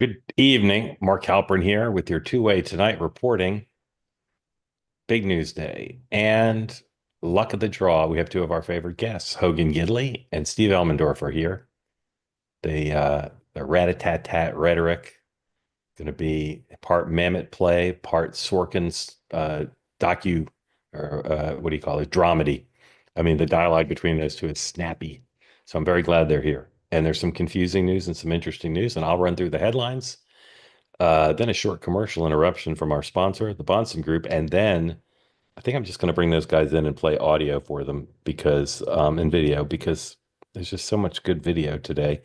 Good evening. Mark Halperin here with your two-way tonight reporting. Big news day. And luck of the draw, we have two of our favorite guests, Hogan Gidley and Steve Elmendorf are here. The rat-a-tat-tat rhetoric going to be part Mamet play, part Sorkin's docu, or what do you call it, dramedy. I mean, the dialogue between those two is snappy. So I'm very glad they're here. And there's some confusing news and some interesting news, and I'll run through the headlines. Then a short commercial interruption from our sponsor, the Bonson Group, and then I think I'm just going to bring those guys in and play audio for them because and video because there's just so much good video today,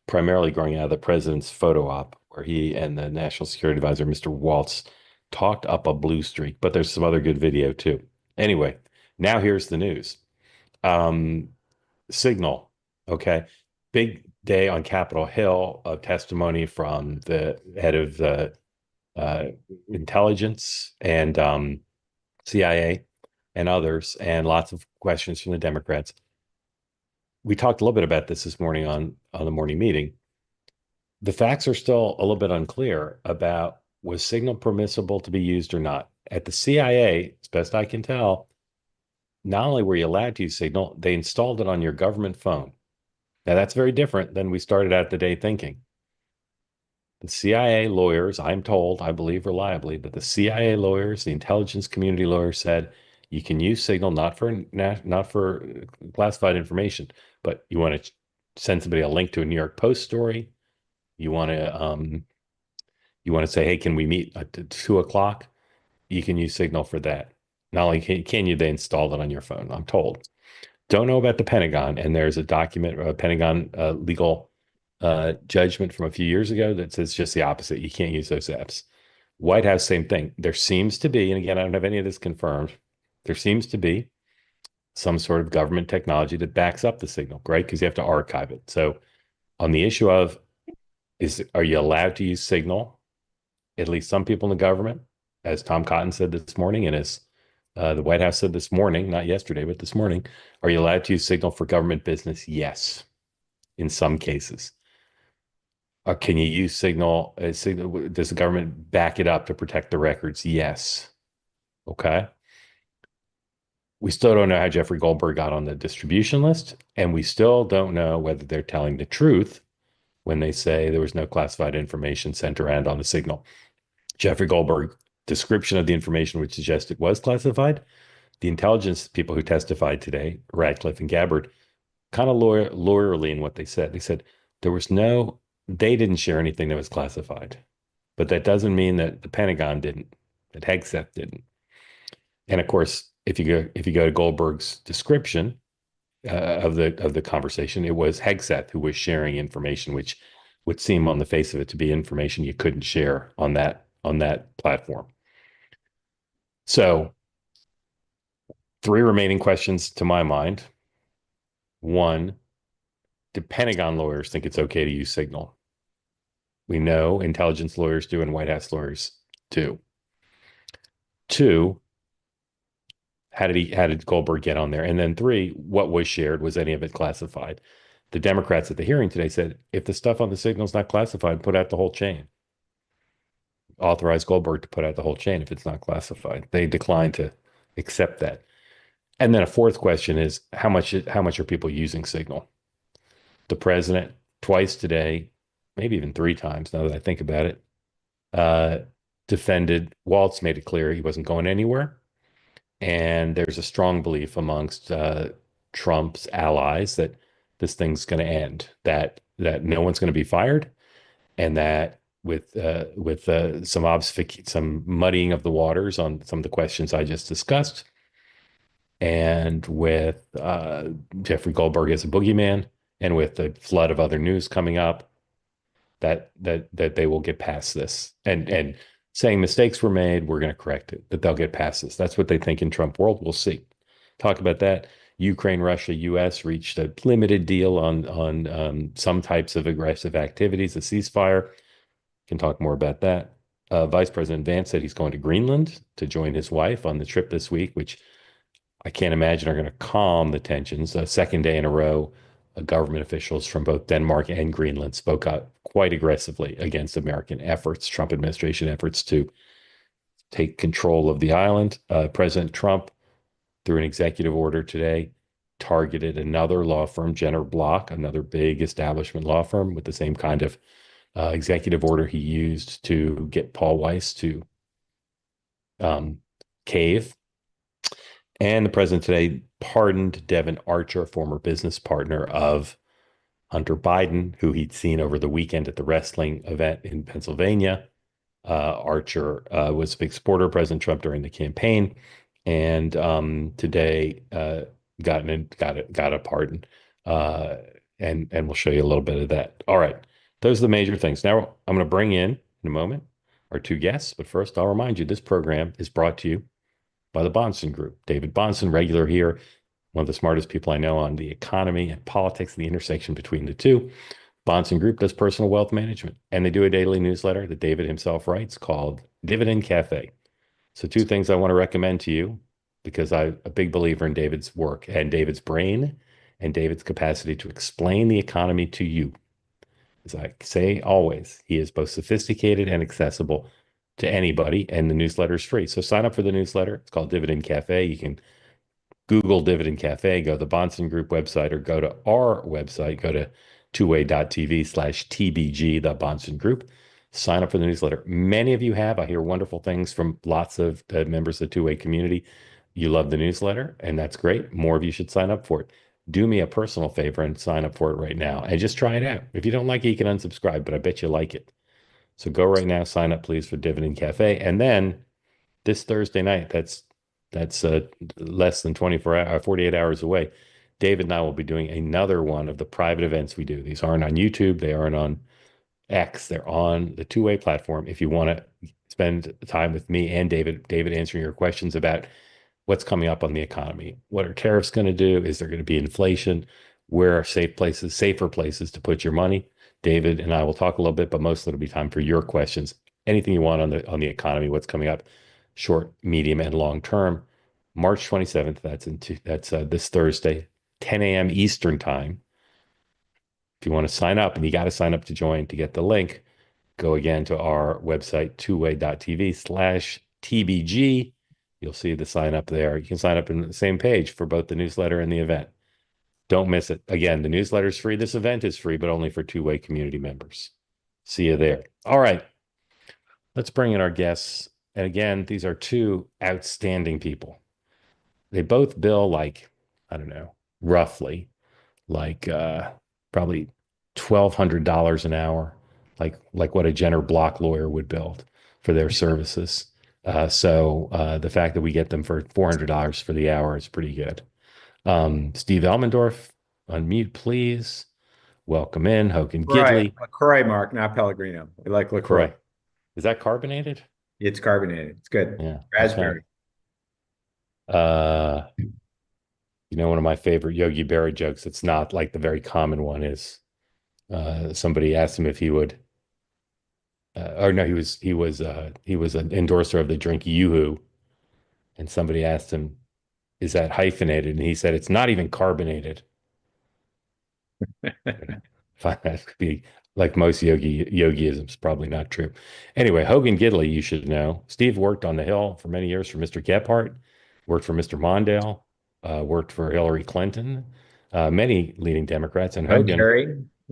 primarily growing out of the president's photo op where he and the National Security Advisor, Mr. Waltz, talked up a blue streak. But there's some other good video too. Anyway, now here's the news. Um, Signal, okay, big day on Capitol Hill of testimony from the head of the uh, intelligence and CIA and others, and lots of questions from the Democrats. We talked a little bit about this morning on the morning meeting. The facts are still a little bit unclear about was Signal permissible to be used or not. At the CIA, as best I can tell, not only were you allowed to use Signal, they installed it on your government phone. Now, that's very different than we started out the day thinking. The CIA lawyers, I'm told, I believe reliably, that the CIA lawyers, the intelligence community lawyers said you can use Signal not for classified information, but you want to send somebody a link to a New York Post story. You want to say, hey, can we meet at 2 o'clock? You can use Signal for that. Not only can you, they install it on your phone, I'm told. Don't know about the Pentagon. And there's a document, a Pentagon legal judgment from a few years ago that says just the opposite. You can't use those apps. White House, same thing. There seems to be, and again, I don't have any of this confirmed, there seems to be some sort of government technology that backs up the signal, right? Because you have to archive it. So on the issue of are you allowed to use Signal? At least some people in the government, as Tom Cotton said this morning, and as the White House said this morning, not yesterday, but this morning, are you allowed to use Signal for government business? Yes, in some cases. Can you use Signal? Does the government back it up to protect the records? Yes. Okay. We still don't know how Jeffrey Goldberg got on the distribution list, and we still don't know whether they're telling the truth when they say there was no classified information sent around on the Signal. Jeffrey Goldberg description of the information would suggest it was classified. The intelligence people who testified today, Radcliffe and Gabbard, kind of lawyerly in what they said. They said they didn't share anything that was classified, but that doesn't mean that the Pentagon didn't, that Hegseth didn't. And of course, if you go to Goldberg's description of the conversation, it was Hegseth who was sharing information, which would seem on the face of it to be information you couldn't share on that platform. So, three remaining questions to my mind. One, do Pentagon lawyers think it's okay to use Signal? We know intelligence lawyers do and White House lawyers do. Two, how did Goldberg get on there? And then three, what was shared? Was any of it classified? The Democrats at the hearing today said, if the stuff on the Signal is not classified, put out the whole chain. Authorize Goldberg to put out the whole chain if it's not classified. They declined to accept that. And then a fourth question is how much are people using Signal? The president twice today, maybe even three times now that I think about it, defended Waltz, made it clear he wasn't going anywhere. And there's a strong belief amongst Trump's allies that this thing's going to end, that no one's going to be fired, and that with some muddying of the waters on some of the questions I just discussed, and with Jeffrey Goldberg as a boogeyman, and with the flood of other news coming up, that they will get past this, and saying mistakes were made, we're going to correct it, that they'll get past this. That's what they think in Trump world. We'll see. Talk about that. Ukraine, Russia, U.S. reached a limited deal on some types of aggressive activities, a ceasefire. Can talk more about that. Vice President Vance said he's going to Greenland to join his wife on the trip this week, which I can't imagine are going to calm the tensions. A second day in a row, government officials from both Denmark and Greenland spoke out quite aggressively against American efforts, Trump administration efforts to take control of the island. President Trump, through an executive order today, targeted another law firm, Jenner Block, another big establishment law firm, with the same kind of executive order he used to get Paul Weiss to cave. And the president today pardoned Devon Archer, former business partner of Hunter Biden, who he'd seen over the weekend at the wrestling event in Pennsylvania. Archer was a big supporter of President Trump during the campaign, and today got a pardon, and we'll show you a little bit of that. All right, those are the major things. Now I'm going to bring in a moment our two guests, but first I'll remind you this program is brought to you by the Bahnsen Group. David Bahnsen, regular here, one of the smartest people I know on the economy and politics, the intersection between the two. Bahnsen Group does personal wealth management, and they do a daily newsletter that David himself writes called Dividend Cafe. So two things I want to recommend to you, because I'm a big believer in David's work and David's brain and David's capacity to explain the economy to you. As I say always, he is both sophisticated and accessible to anybody, and the newsletter is free. So sign up for the newsletter. It's called Dividend Cafe. You can Google Dividend Cafe, go to the Bahnsen Group website, or go to our website, go to twoway.tv/TBG, the Bahnsen Group. Sign up for the newsletter. Many of you have. I hear wonderful things from lots of members of the two-way community. You love the newsletter, and that's great. More of you should sign up for it. Do me a personal favor and sign up for it right now, and just try it out. If you don't like it, you can unsubscribe, but I bet you like it. So go right now, sign up, please, for Dividend Cafe. And then this Thursday night, that's less than 48 hours away, David and I will be doing another one of the private events we do. These aren't on YouTube. They aren't on X. They're on the two-way platform. If you want to spend time with me and David answering your questions about what's coming up on the economy. What are tariffs going to do? Is there going to be inflation? Where are safer places to put your money? David and I will talk a little bit, but mostly it'll be time for your questions. Anything you want on the economy, what's coming up, short, medium, and long term. March 27th. That's this Thursday, 10 a.m. Eastern time. If you want to sign up, and you got to sign up to join to get the link, go again to our website, twoway.tv/TBG. You'll see the sign up there. You can sign up in the same page for both the newsletter and the event. Don't miss it. Again, the newsletter is free. This event is free, but only for two-way community members. See you there. All right. Let's bring in our guests. And again, these are two outstanding people. They both bill like, I don't know, roughly like probably $1,200 an hour, like what a Jenner Block lawyer would bill for their services. So the fact that we get them for $400 for the hour is pretty good. Steve Elmendorf, unmute, please. Welcome in. Hogan Gidley. LaCroix, Mark, not Pellegrino. We like LaCroix. LaCroix. Is that carbonated? It's carbonated. It's good. Yeah. Raspberry. Okay. One of my favorite Yogi Berra jokes, it's not like the very common one, is somebody asked him if he would or no, he was an endorser of the drink Yoo-hoo, and somebody asked him, "Is that hyphenated?" And he said, "It's not even carbonated." Find that could be like most yogiisms, probably not true. Anyway, Hogan Gidley, you should know. Steve worked on the Hill for many years for Mr. Gephardt, worked for Mr. Mondale, worked for Hillary Clinton, many leading Democrats, and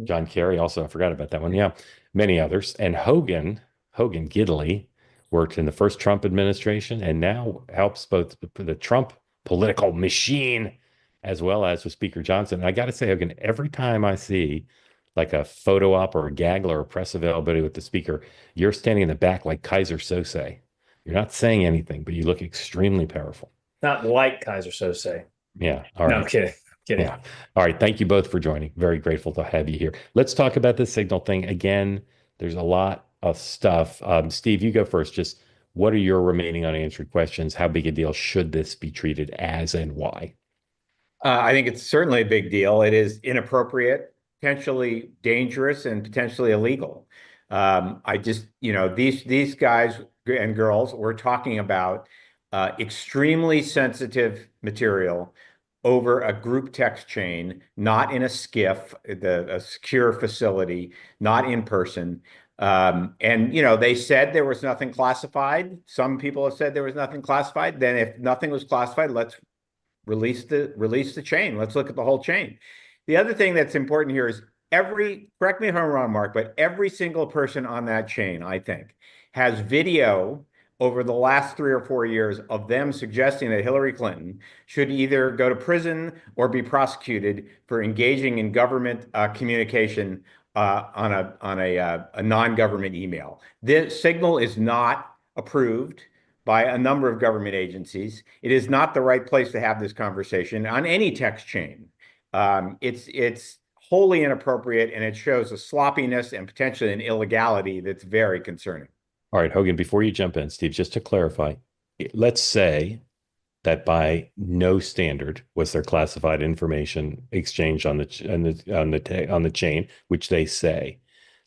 John Kerry, also, I forgot about that one. Yeah, many others. And Hogan Gidley worked in the first Trump administration and now helps both the Trump political machine as well as with Speaker Johnson. And I got to say, Hogan, every time I see like a photo op or a gaggle or a press availability with the speaker, you're standing in the back like Kaiser Sose. You're not saying anything, but you look extremely powerful. Not like Kaiser Sose. Yeah. All right. No, I'm kidding. Yeah. All right. Thank you both for joining. Very grateful to have you here. Let's talk about the signal thing. Again, there's a lot of stuff. Steve, you go first. Just what are your remaining unanswered questions? How big a deal should this be treated as, and why? I think it's certainly a big deal. It is inappropriate, potentially dangerous, and potentially illegal. These guys and girls, we're talking about extremely sensitive material over a group text chain, not in a SCIF, a secure facility, not in person. And, they said there was nothing classified. Some people have said there was nothing classified. Then if nothing was classified, let's release the chain. Let's look at the whole chain. The other thing that's important here is correct me if I'm wrong, Mark, but every single person on that chain, I think, has video over the last 3 or 4 years of them suggesting that Hillary Clinton should either go to prison or be prosecuted for engaging in government communication on a non-government email. This signal is not approved by a number of government agencies. It is not the right place to have this conversation on any text chain. It's wholly inappropriate, and it shows a sloppiness and potentially an illegality that's very concerning. All right, Hogan, before you jump in, Steve, just to clarify, let's say that by no standard was there classified information exchanged on the chain, which they say,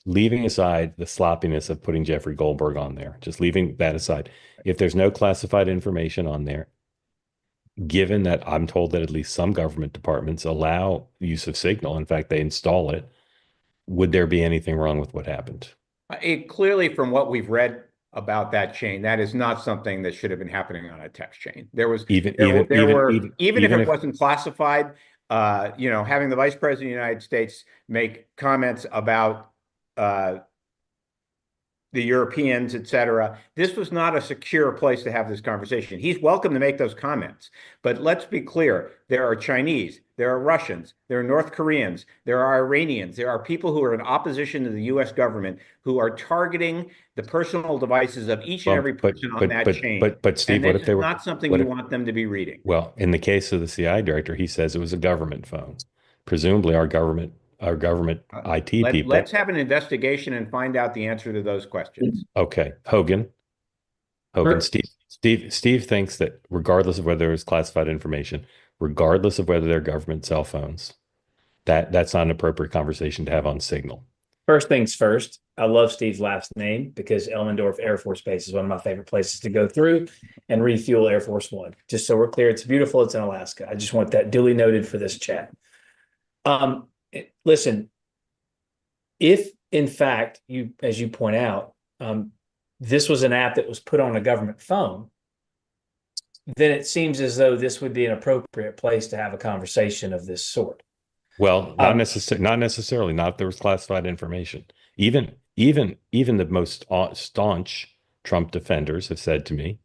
leaving aside the sloppiness of putting Jeffrey Goldberg on there, just leaving that aside. If there's no classified information on there, given that I'm told that at least some government departments allow use of Signal, in fact, they install it, would there be anything wrong with what happened? Clearly, from what we've read about that chain, that is not something that should have been happening on a text chain. Even if it wasn't classified, having the Vice President of the United States make comments about the Europeans, et cetera. This was not a secure place to have this conversation. He's welcome to make those comments, but let's be clear. There are Chinese, there are Russians, there are North Koreans, there are Iranians, there are people who are in opposition to the U.S. government who are targeting the personal devices of each and every person on that chain. But Steve, what if they were not something you want them to be reading? Well, in the case of the CIA director, he says it was a government phone. Presumably our government IT people. Let's have an investigation and find out the answer to those questions. Okay. Hogan, Steve thinks that regardless of whether it's classified information, regardless of whether they're government cell phones, that's not an appropriate conversation to have on Signal. First things first, I love Steve's last name because Elmendorf Air Force Base is one of my favorite places to go through and refuel Air Force One. Just so we're clear, it's beautiful. It's in Alaska. I just want that duly noted for this chat. Listen, if in fact as you point out, this was an app that was put on a government phone, then it seems as though this would be an appropriate place to have a conversation of this sort. Well, not necessarily. Not if there was classified information. Even the most staunch Trump defenders have said to me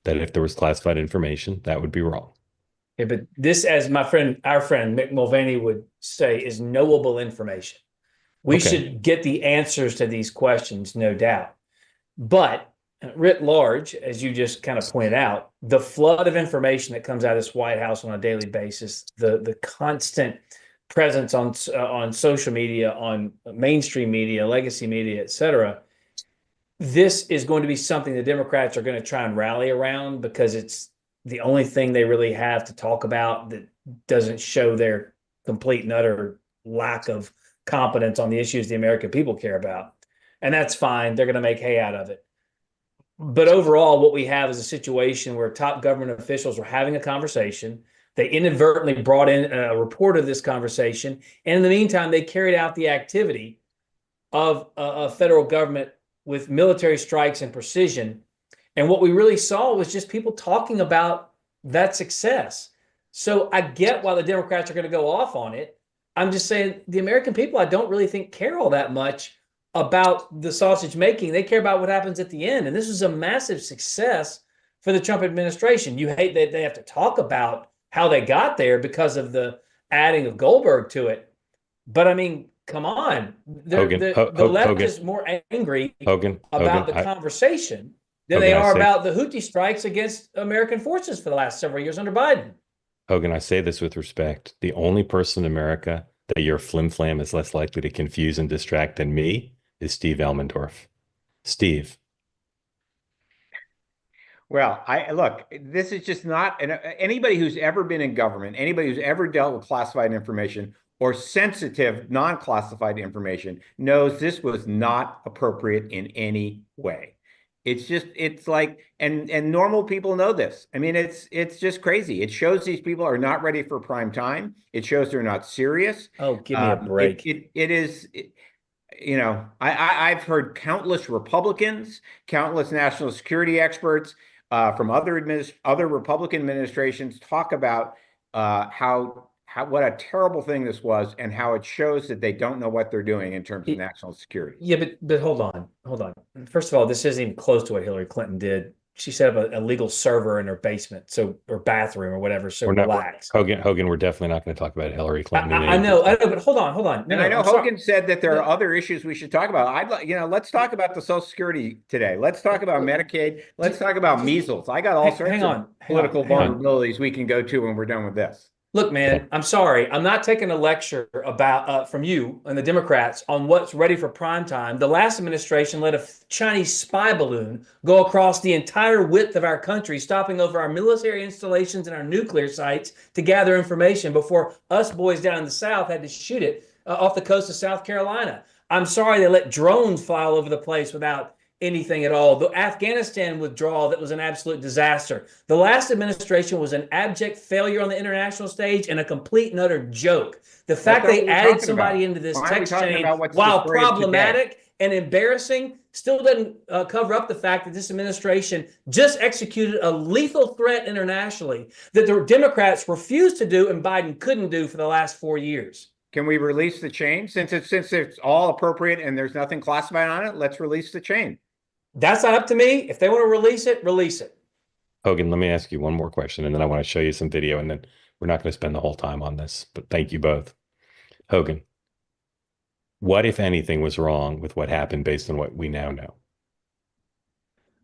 that if there was classified information, that would be wrong. Yeah, but this, as our friend Mick Mulvaney would say, is knowable information. We should get the answers to these questions, no doubt. But writ large, as you just kind of pointed out, the flood of information that comes out of this White House on a daily basis, the constant presence on social media, on mainstream media, legacy media, et cetera, this is going to be something the Democrats are going to try and rally around because it's the only thing they really have to talk about that doesn't show their complete and utter lack of competence on the issues the American people care about. And that's fine. They're going to make hay out of it. But overall, what we have is a situation where top government officials are having a conversation. They inadvertently brought in a report of this conversation. And in the meantime, they carried out the activity of a federal government with military strikes and precision. And what we really saw was just people talking about that success. So I get why the Democrats are going to go off on it. I'm just saying the American people, I don't really think care all that much about the sausage making. They care about what happens at the end. And this is a massive success for the Trump administration. You hate that they have to talk about how they got there because of the adding of Goldberg to it. But I mean, come on. The left is more angry about the conversation than they are about the Houthi strikes against American forces for the last several years under Biden. Hogan, I say this with respect. The only person in America that your flim-flam is less likely to confuse and distract than me is Steve Elmendorf. Steve. Well, look, this is just not anybody who's ever been in government, anybody who's ever dealt with classified information or sensitive, non-classified information knows this was not appropriate in any way. It's like, and normal people know this. I mean, it's just crazy. It shows these people are not ready for prime time. It shows they're not serious. Oh, give me a break. It is, I've heard countless Republicans, countless national security experts from other Republican administrations talk about how what a terrible thing this was, and how it shows that they don't know what they're doing in terms of national security. Yeah, but hold on. First of all, this isn't even close to what Hillary Clinton did. She set up a legal server in her basement, or bathroom or whatever. So relax. Hogan, we're definitely not going to talk about Hillary Clinton. I know, but hold on. No, and I know Hogan said that there are other issues we should talk about. let's talk about the Social Security today. Let's talk about Medicaid. Let's talk about measles. I got all sorts of political vulnerabilities we can go to when we're done with this. Look, man, I'm sorry. I'm not taking a lecture about from you and the Democrats on what's ready for prime time. The last administration let a Chinese spy balloon go across the entire width of our country, stopping over our military installations and our nuclear sites to gather information before us boys down in the South had to shoot it off the coast of South Carolina. I'm sorry they let drones fly all over the place without anything at all. The Afghanistan withdrawal, that was an absolute disaster. The last administration was an abject failure on the international stage and a complete and utter joke. The fact they added somebody into this text chain, while problematic and embarrassing, still doesn't cover up the fact that this administration just executed a lethal threat internationally that the Democrats refused to do and Biden couldn't do for the last 4 years. Can we release the chain? Since it's all appropriate and there's nothing classified on it, let's release the chain. That's not up to me. If they want to release it, release it. Hogan, let me ask you one more question, and then I want to show you some video, and then we're not going to spend the whole time on this, but thank you both. Hogan, what, if anything, was wrong with what happened based on what we now know?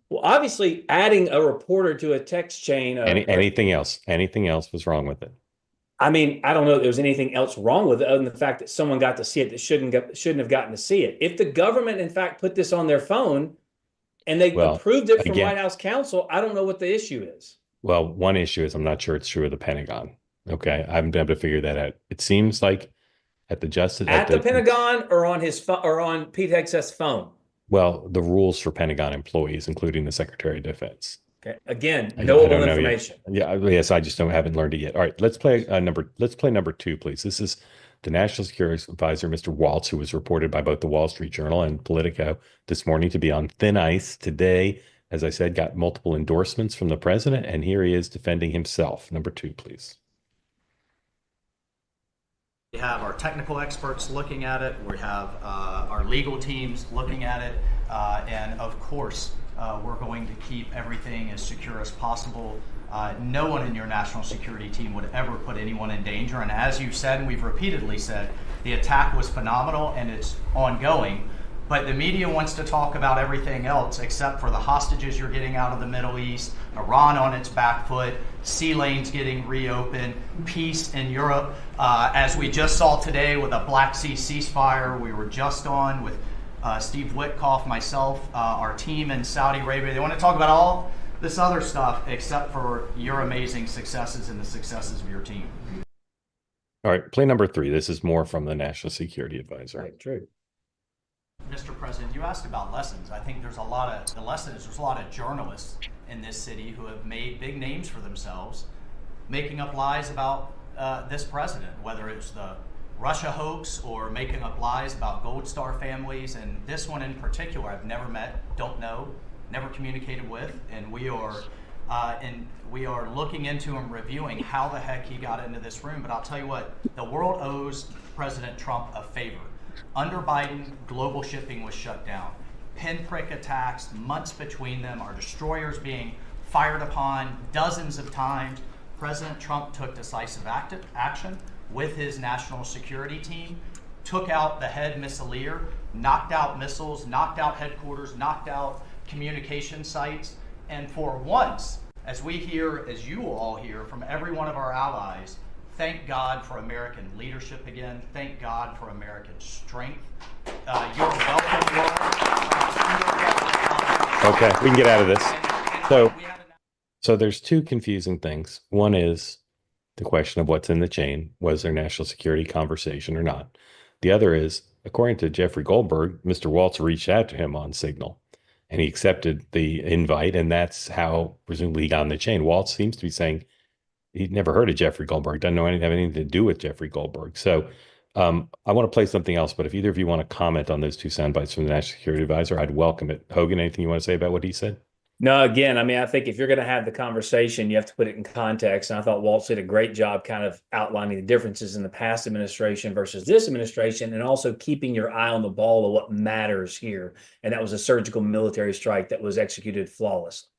Well, obviously, adding a reporter to a text chain. Anything else? Anything else was wrong with it? I mean, I don't know if there was anything else wrong with it other than the fact that someone got to see it that shouldn't have gotten to see it. If the government, in fact, put this on their phone and they approved it from White House counsel, I don't know what the issue is. Well, one issue is I'm not sure it's true of the Pentagon. Okay, I haven't been able to figure that out. It seems like at the Pentagon or on his or on Pete Hegseth's phone. Well, the rules for Pentagon employees, including the Secretary of Defense. Okay. Again, knowable information. Yes, I just haven't learned it yet. All right, let's play number 2, please. This is the National Security Advisor, Mr. Waltz, who was reported by both the Wall Street Journal and Politico this morning to be on thin ice. Today, as I said, got multiple endorsements from the president, and here he is defending himself. Number 2, please. We have our technical experts looking at it. We have our legal teams looking at it. And of course, we're going to keep everything as secure as possible. No one in your national security team would ever put anyone in danger. And as you said, and we've repeatedly said, the attack was phenomenal and it's ongoing. But the media wants to talk about everything else except for the hostages you're getting out of the Middle East, Iran on its back foot, sea lanes getting reopened, peace in Europe. As we just saw today with a Black Sea ceasefire, we were just on with Steve Witkoff, myself, our team in Saudi Arabia. They want to talk about all this other stuff except for your amazing successes and the successes of your team. All right, play number 3. This is more from the National Security Advisor. Right, true. Mr. President, you asked about lessons. I think there's a lot of journalists in this city who have made big names for themselves, making up lies about this president, whether it's the Russia hoax or making up lies about Gold Star families. And this one in particular, I've never met, don't know, never communicated with, and we are looking into and reviewing how the heck he got into this room. But I'll tell you what, the world owes President Trump a favor. Under Biden, global shipping was shut down. Pinprick attacks, months between them, our destroyers being fired upon dozens of times. President Trump took decisive action with his national security team, took out the head missileer, knocked out missiles, knocked out headquarters, knocked out communication sites. And for once, as we hear, as you all hear from every one of our allies, thank God for American leadership again. Thank God for American strength. You're welcome. Okay, we can get out of this. So there's 2 confusing things. One is the question of what's in the chain. Was there national security conversation or not? The other is, according to Jeffrey Goldberg, Mr. Waltz reached out to him on Signal. and he accepted the invite, and that's how presumably he got on the chain. Walt seems to be saying he'd never heard of Jeffrey Goldberg, doesn't know have anything to do with Jeffrey Goldberg. So I want to play something else, but if either of you want to comment on those two sound bites from the National Security Advisor, I'd welcome it. Hogan, anything you want to say about what he said? No, again, I mean, I think if you're going to have the conversation, you have to put it in context. And I thought Walt did a great job kind of outlining the differences in the past administration versus this administration, and also keeping your eye on the ball of what matters here. And that was a surgical military strike that was executed flawlessly.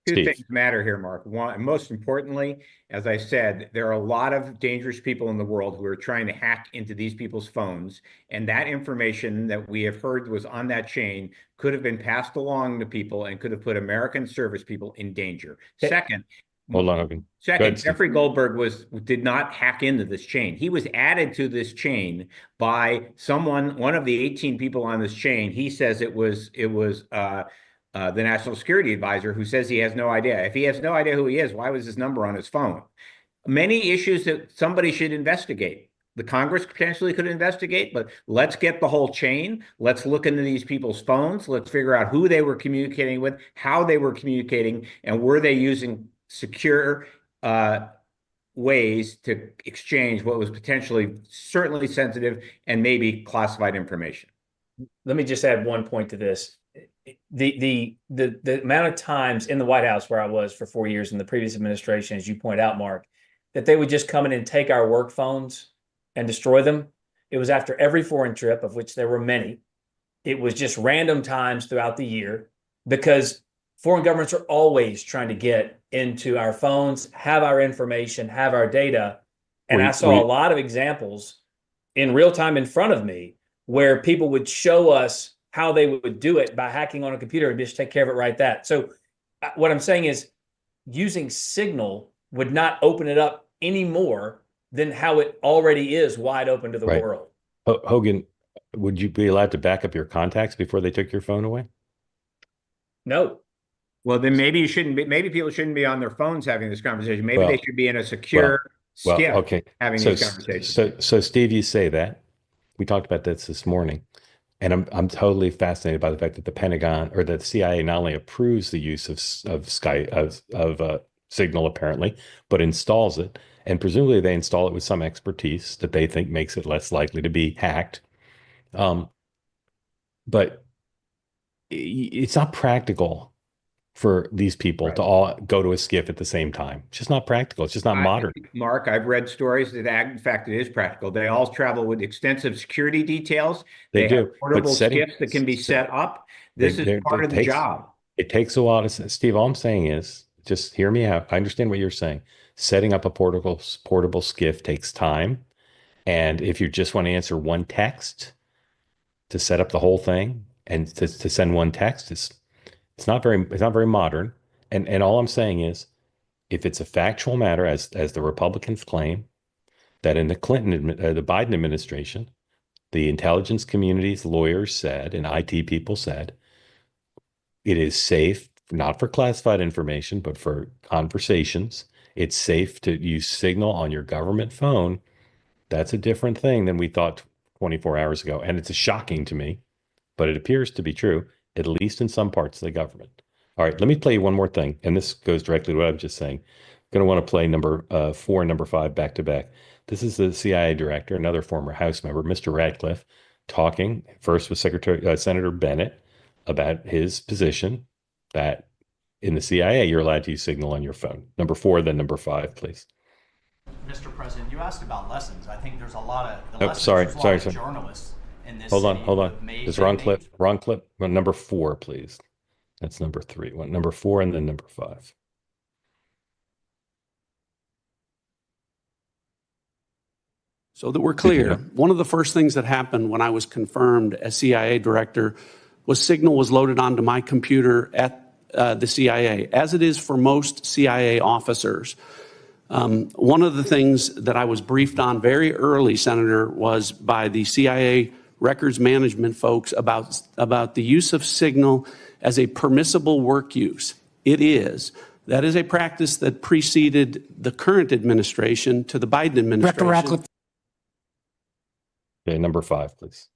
Two things matter here, Mark. One, most importantly, as I said, there are a lot of dangerous people in the world who are trying to hack into these people's phones. And that information that we have heard was on that chain could have been passed along to people and could have put American service people in danger. Second, hold on, Hogan. Second, Jeffrey Goldberg did not hack into this chain. He was added to this chain by one of the 18 people on this chain. He says it was the National Security Advisor, who says he has no idea. If he has no idea who he is, why was his number on his phone? Many issues that somebody should investigate. The Congress potentially could investigate, but let's get the whole chain. Let's look into these people's phones. Let's figure out who they were communicating with, how they were communicating, and were they using secure ways to exchange what was potentially certainly sensitive and maybe classified information. Let me just add one point to this. The amount of times in the White House where I was for 4 years in the previous administration, as you point out, Mark, that they would just come in and take our work phones and destroy them. It was after every foreign trip, of which there were many. It was just random times throughout the year, because foreign governments are always trying to get into our phones, have our information, have our data. And I saw a lot of examples in real time in front of me where people would show us how they would do it by hacking on a computer and just take care of it right that. So what I'm saying is using Signal would not open it up any more than how it already is wide open to the world. Hogan, would you be allowed to back up your contacts before they took your phone away? No. Well, then maybe you shouldn't be. Maybe people shouldn't be on their phones having this conversation. Maybe they should be in a secure skiff having these conversations. So Steve, you say that. We talked about this morning. And I'm totally fascinated by the fact that the Pentagon or that the CIA not only approves the use of Signal apparently, but installs it, and presumably they install it with some expertise that they think makes it less likely to be hacked. But it's not practical for these people to all go to a skiff at the same time. It's just not practical. It's just not modern. Mark, I've read stories that, in fact, it is practical. They all travel with extensive security details. They do. Have portable skiffs that can be set up. This is part of the job. It takes a while to, Steve, all I'm saying is, just hear me out. I understand what you're saying. Setting up a portable skiff takes time. And if you just want to answer one text to set up the whole thing and to send one text, it's not very modern. And all I'm saying is, if it's a factual matter, as the Republicans claim, that in the the Biden administration, the intelligence community's lawyers said and IT people said, it is safe, not for classified information, but for conversations. It's safe to use Signal on your government phone. That's a different thing than we thought 24 hours ago. And it's shocking to me, but it appears to be true, at least in some parts of the government. All right, let me play you one more thing. And this goes directly to what I'm just saying. I'm going to want to play number 4 and number 5 back to back. This is the CIA director, another former House member, Mr. Radcliffe, talking first with Senator Bennett about his position that in the CIA, you're allowed to use Signal on your phone. Number 4, then number 5, please. Mr. President, you asked about lessons. I think there's a lot of journalists in this Hold on. It's wrong clip. Well, number 4, please. That's number 3. Number 4 and then number 5. So that we're clear, one of the first things that happened when I was confirmed as CIA director was Signal was loaded onto my computer at the CIA, as it is for most CIA officers. One of the things that I was briefed on very early, Senator, was by the CIA records management folks about the use of Signal as a permissible work use. It is. That is a practice that preceded the current administration to the Biden administration. Okay, number 5, please.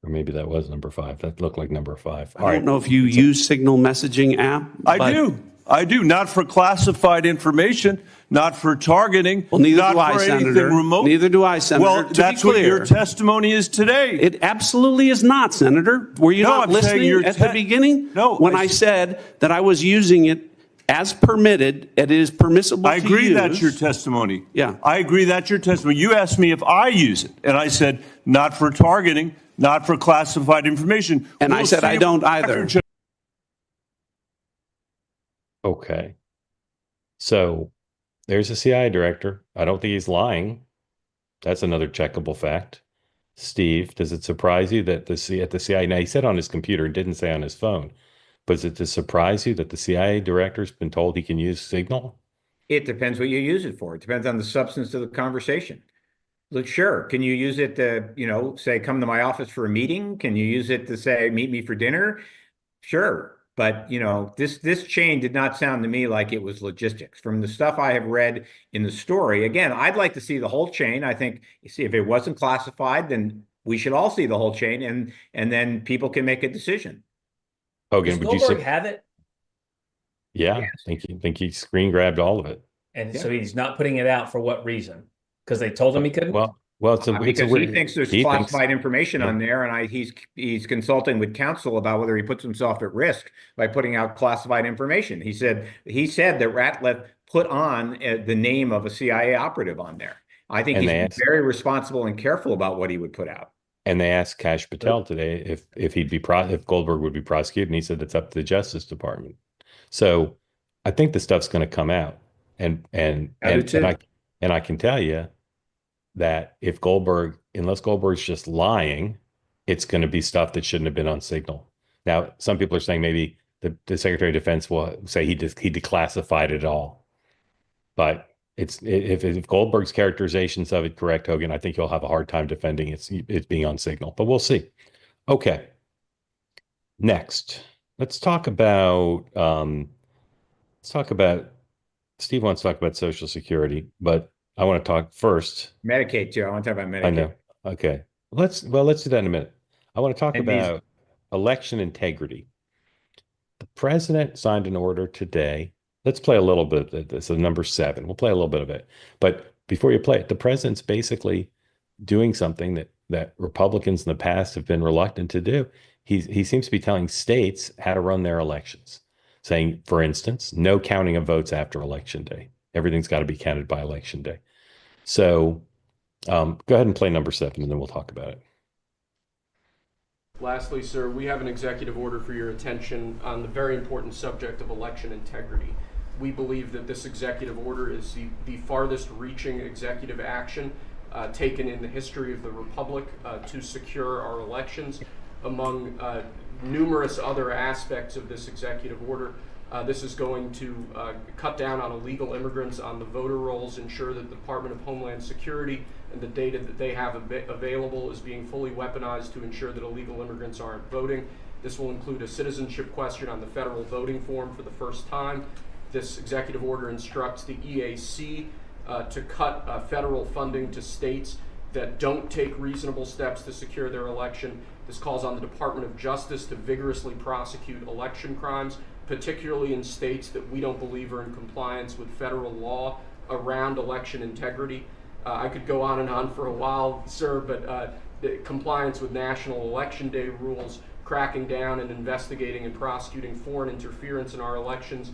Or maybe that was number 5. That looked like number 5. I don't know if you use Signal messaging app. I do. Not for classified information, not for targeting. Well, neither not do I, for anything Senator. remote. Neither do I, Senator. Well, that's what your testimony is today. It absolutely is not, Senator. Were you not listening at the beginning? No. When I said that I was using it as permitted, it is permissible to use. I agree that's your testimony. Yeah. I agree that's your testimony. You asked me if I use it, and I said not for targeting, not for classified information. And I said I don't either. Okay. So there's a CIA director. I don't think he's lying. That's another checkable fact. Steve, does it surprise you that at the CIA, now he said on his computer, it didn't say on his phone, but does it surprise you that the CIA director's been told he can use Signal? It depends what you use it for. It depends on the substance of the conversation. Look, sure. Can you use it to, say, come to my office for a meeting? Can you use it to say, meet me for dinner? Sure. But, this chain did not sound to me like it was logistics. From the stuff I have read in the story, again, I'd like to see the whole chain. I think, if it wasn't classified, then we should all see the whole chain, and then people can make a decision. Hogan, Does would you Goldberg say? have it? Yeah, Yes. think he screen grabbed all of it. And Yeah. so he's not putting it out for what reason? Because they told him he couldn't? Well, Because he thinks there's classified information Yeah. on there, and he's consulting with counsel about whether he puts himself at risk by putting out classified information. He said that Ratliff put on the name of a CIA operative on there. I think he's been very responsible and careful about what he would put out. And they asked Kash Patel today if Goldberg would be prosecuted, and he said it's up to the Justice Department. So I think the stuff's going to come out, and I can tell you that unless Goldberg's just lying, it's going to be stuff that shouldn't have been on Signal. Now, some people are saying maybe the Secretary of Defense will say he declassified it all, but if Goldberg's characterizations of it correct, Hogan, I think you'll have a hard time defending it's being on Signal, but we'll see. Okay. Next, let's talk about Steve wants to talk about Social Security, but I want to talk first. Medicaid, too. I want to talk about Medicaid. I know. Okay. Let's do that in a minute. I want to talk about election integrity. The president signed an order today. Let's play a little bit of this. So number 7. We'll play a little bit of it. But before you play it, the president's basically doing something that Republicans in the past have been reluctant to do. He seems to be telling states how to run their elections, saying, for instance, no counting of votes after Election Day. Everything's got to be counted by Election Day. So go ahead and play number 7, and then we'll talk about it. Lastly, sir, we have an executive order for your attention on the very important subject of election integrity. We believe that this executive order is the farthest reaching executive action taken in the history of the Republic to secure our elections. Among numerous other aspects of this executive order, this is going to cut down on illegal immigrants on the voter rolls, ensure that the Department of Homeland Security and the data that they have available is being fully weaponized to ensure that illegal immigrants aren't voting. This will include a citizenship question on the federal voting form for the first time. This executive order instructs the EAC to cut federal funding to states that don't take reasonable steps to secure their election. This calls on the Department of Justice to vigorously prosecute election crimes, particularly in states that we don't believe are in compliance with federal law around election integrity. I could go on and on for a while, sir, but compliance with National Election Day rules, cracking down and investigating and prosecuting foreign interference in our elections,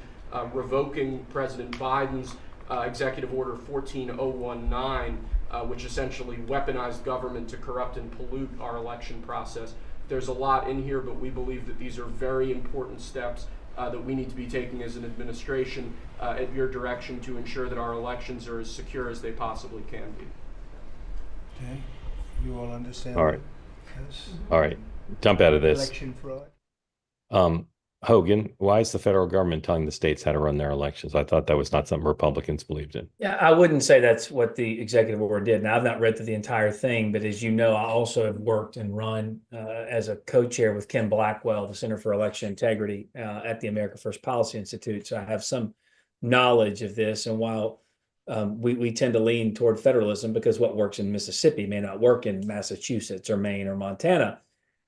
revoking President Biden's Executive Order 14019, which essentially weaponized government to corrupt and pollute our election process. There's a lot in here, but we believe that these are very important steps that we need to be taking as an administration at your direction to ensure that our elections are as secure as they possibly can be. Okay, you all understand? All right. Yes. All right. Jump out of this. Election fraud. Hogan, why is the federal government telling the states how to run their elections? I thought that was not something Republicans believed in. Yeah, I wouldn't say that's what the executive order did. Now, I've not read through the entire thing, but as you know, I also have worked and run as a co-chair with Ken Blackwell, the Center for Election Integrity at the America First Policy Institute. So I have some knowledge of this. And while we tend to lean toward federalism because what works in Mississippi may not work in Massachusetts or Maine or Montana,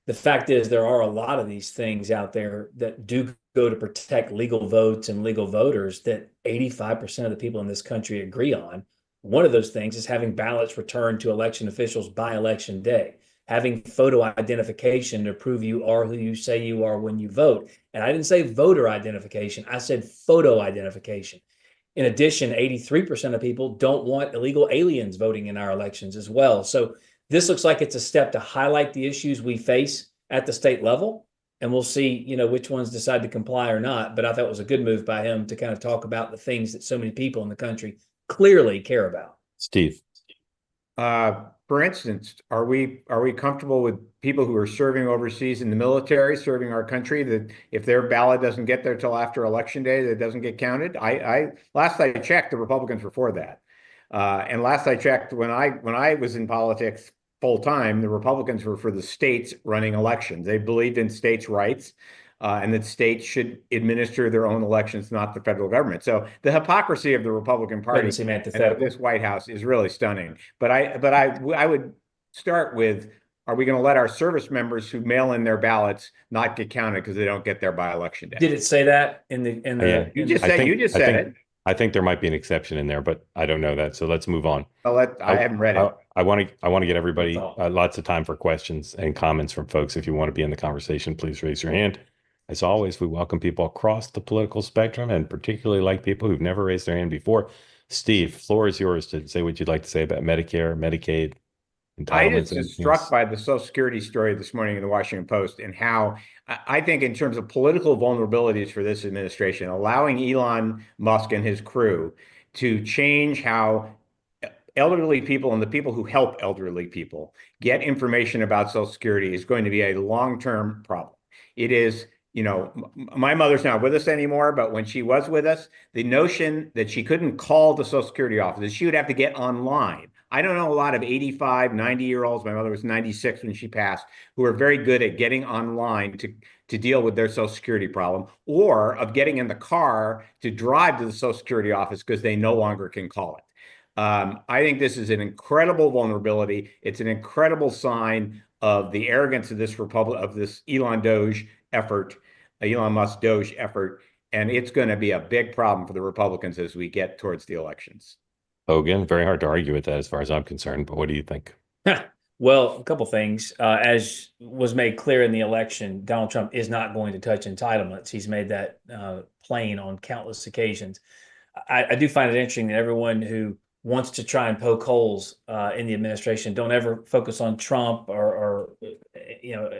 The fact is, there are a lot of these things out there that do go to protect legal votes and legal voters that 85% of the people in this country agree on. One of those things is having ballots returned to election officials by election day, having photo identification to prove you are who you say you are when you vote. And I didn't say voter identification, I said photo identification. In addition, 83% of people don't want illegal aliens voting in our elections as well. So this looks like it's a step to highlight the issues we face at the state level, and we'll see, which ones decide to comply or not. But I thought it was a good move by him to kind of talk about the things that so many people in the country clearly care about. Steve. For instance, are we comfortable with people who are serving overseas in the military, serving our country, that if their ballot doesn't get there till after election day, that it doesn't get counted? Last I checked, the Republicans were for that. And last I checked, when I was in politics full time, the Republicans were for the states running elections. They believed in states' rights, and that states should administer their own elections, not the federal government. So the hypocrisy of the Republican Party and of this White House is really stunning. But I would start with, are we going to let our service members who mail in their ballots not get counted because they don't get there by election day? Did it say that in the? Yeah. You just said it. I think there might be an exception in there, but I don't know that. So let's move on. I haven't read it. I want to get everybody lots of time for questions and comments from folks. If you want to be in the conversation, please raise your hand. As always, we welcome people across the political spectrum, and particularly like people who've never raised their hand before. Steve, floor is yours to say what you'd like to say about Medicare, Medicaid, entitlements. I was struck by the Social Security story this morning in the Washington Post, and how I think in terms of political vulnerabilities for this administration, allowing Elon Musk and his crew to change how elderly people and the people who help elderly people get information about Social Security is going to be a long-term problem. It is, my mother's not with us anymore, but when she was with us, the notion that she couldn't call the Social Security office, that she would have to get online. I don't know a lot of 85, 90-year-olds, my mother was 96 when she passed, who are very good at getting online to deal with their Social Security problem, or of getting in the car to drive to the Social Security office because they no longer can call it. I think this is an incredible vulnerability. It's an incredible sign of the arrogance of this Elon Musk Doge effort, and it's going to be a big problem for the Republicans as we get towards the elections. Hogan, very hard to argue with that as far as I'm concerned, but what do you think? Well, a couple things. As was made clear in the election, Donald Trump is not going to touch entitlements. He's made that plain on countless occasions. I do find it interesting that everyone who wants to try and poke holes in the administration don't ever focus on Trump or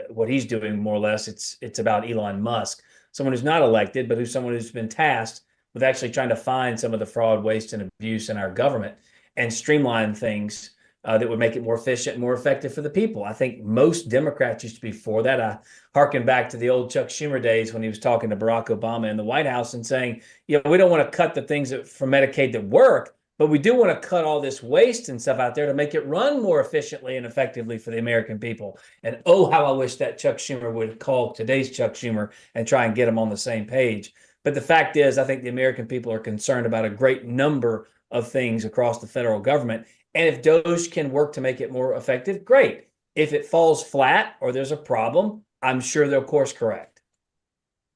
what he's doing. More or less, it's about Elon Musk, someone who's not elected, but who's someone who's been tasked with actually trying to find some of the fraud, waste, and abuse in our government and streamline things that would make it more efficient and more effective for the people. I think most Democrats used to be for that. I harken back to the old Chuck Schumer days when he was talking to Barack Obama in the White House and saying, we don't want to cut the things for Medicaid that work, but we do want to cut all this waste and stuff out there to make it run more efficiently and effectively for the American people. And oh, how I wish that Chuck Schumer would call today's Chuck Schumer and try and get them on the same page. But the fact is, I think the American people are concerned about a great number of things across the federal government. And if DOGE can work to make it more effective, great. If it falls flat or there's a problem, I'm sure they'll course correct.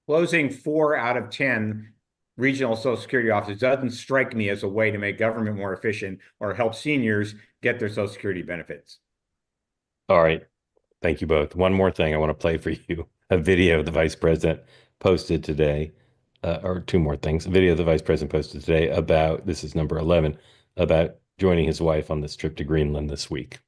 Closing 4 out of 10 regional Social Security offices doesn't strike me as a way to make government more efficient or help seniors get their Social Security benefits. All right. Thank you both. One more thing I want to play for you. A video the vice president posted today, or two more things. A video the vice president posted today about, this is number 11, about joining his wife on this trip to Greenland this week.